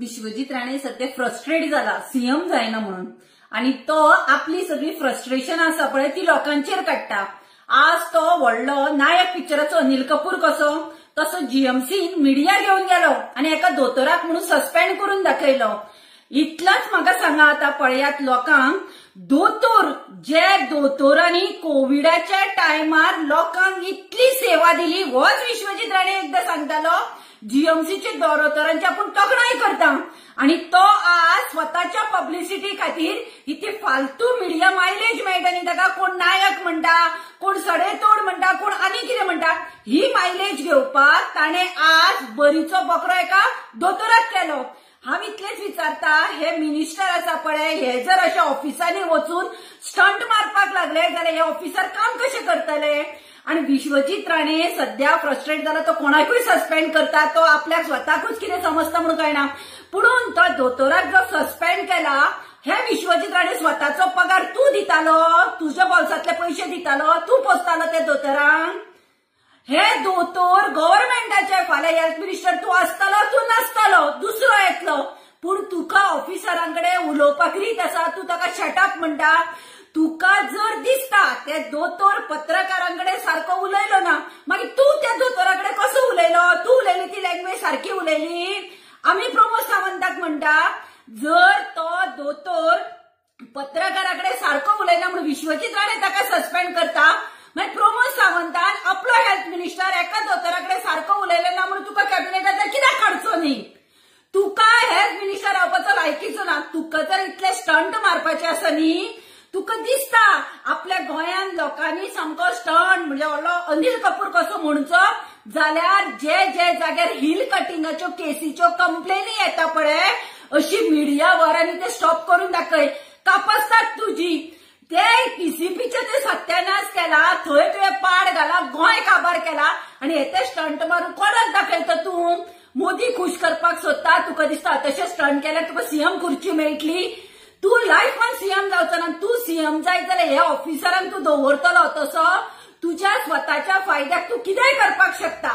विश्वजीत राणे सध्या फ्रस्ट्रेट झाला सीएम जायना म्हणून आणि तो आपली सगळी फ्रस्ट्रेशन आसा पळय ती लोकांचेर काडटा। आज तो व्हडलो नायक पिक्चराचो अनिल कपूर कसो तसो जीएमसीन मिडिया घेऊन गेलो आणि एका दोतोराक म्हणून सस्पेंड करून दाखयलो। इतलाच म्हाका सांगा आता पळयात लोकांक दोतोर जे दोतोरांनी कोविडाच्या टायमार लोकांक इतली सेवा दिली होच विश्वजीत राणे एकदा सांगतालो जीएमसीचे दोतोरांची आपण तोखणाय करता आणि तो आज स्वतःच्या पब्लिसिटी खातीर इथे फालतू मिडिया मायलेज मेळटा न्ही ताका कोण नायक म्हणटा कोण सडेतोड म्हणटा कोण आनी कितें म्हणटा ही मायलेज घेवपाक ताणे आज बरीचो बकरो एका दोतोराक केलो। हांव इतलेच विचारता हे मिनिस्टर आसा पळय हे जर अशा ऑफिसांनी वचून स्टंट मारपाक लागले जाल्यार हे ऑफिसर काम कशे करतले। आणि विश्वजीत राणे सध्या फ्रस्ट्रेट झाला तो कोणाकूय सस्पेंड करता तो आपल्याक स्वतःकूच कितें समजता म्हणून कळना पुणून तो दोतोराक जो सस्पेंड केला हे विश्वजीत राणे स्वतःचो पगार तू दितालो तुझ्या बोल्सातले पैसे दितालो तू पोसतालो ते दोतोरांक। हे दोतोर गव्हर्नमेंटाचे फाल्यां हेल्थ मिनिस्टर तू आसतालो तू नासतालो दुसरो येतलो पूण तुका ऑफिसरांकडे उलोवपाक रीत आसा तू ताका शटअप म्हणटा। तुका जर दिसता ते दोतोर पत्रकारांकडे सारको उलयलो ना मागीर तू त्या दोतोराकडे कसो उलयलो तू उलयली ती लँग्वेज सारकी उलयली। आम्ही प्रमोद सावंताक म्हणटा जर तो दोतोर पत्रकाराकडे सारको उलयना म्हणून विश्वजीत राणे ताका सस्पेंड करता मागीर प्रमोद सावंतान आपलो हेल्थ मिनिस्टर एका दोतोराकडे सारको उलयलो ना म्हणून तुका कॅबिनेटांतल्यान कित्याक काडचो न्ही। तुका हेल्थ मिनिस्टर रावपाचो लायकीचो ना तुका जर इतले स्टंट मारपाचे आसा न्ही तुका दिसता आपल्या गोंयान लोकांनी सामको स्टंट म्हणजे व्हडलो अनिल कपूर कसो म्हणचो जाल्यार जे जे जाग्यार हिल कटिंगाच्यो केसीच्यो कंप्लेनी येता पळय अशी मिडिया वरांनी ते स्टॉप करून दाखय कापासतात तुजी ते पीसीपीचे ते सत्यानाश केला थंय तुवें पाड घाला गोंय काबार केला आणि हे ते स्टंट मारून कोणाक दाखयता तू मोदी खुश करपाक सोदता तुका दिसता तशें स्टंट केल्यार तुका सीएम खुर्ची मेळटली तू लायफान सीएम जावचो ना तू सीएम जायत जाल्यार हे ऑफिसरांक तू दवरतलो तसो तुझ्या स्वतःच्या फायद्याक तू कितेंय करपाक शकता।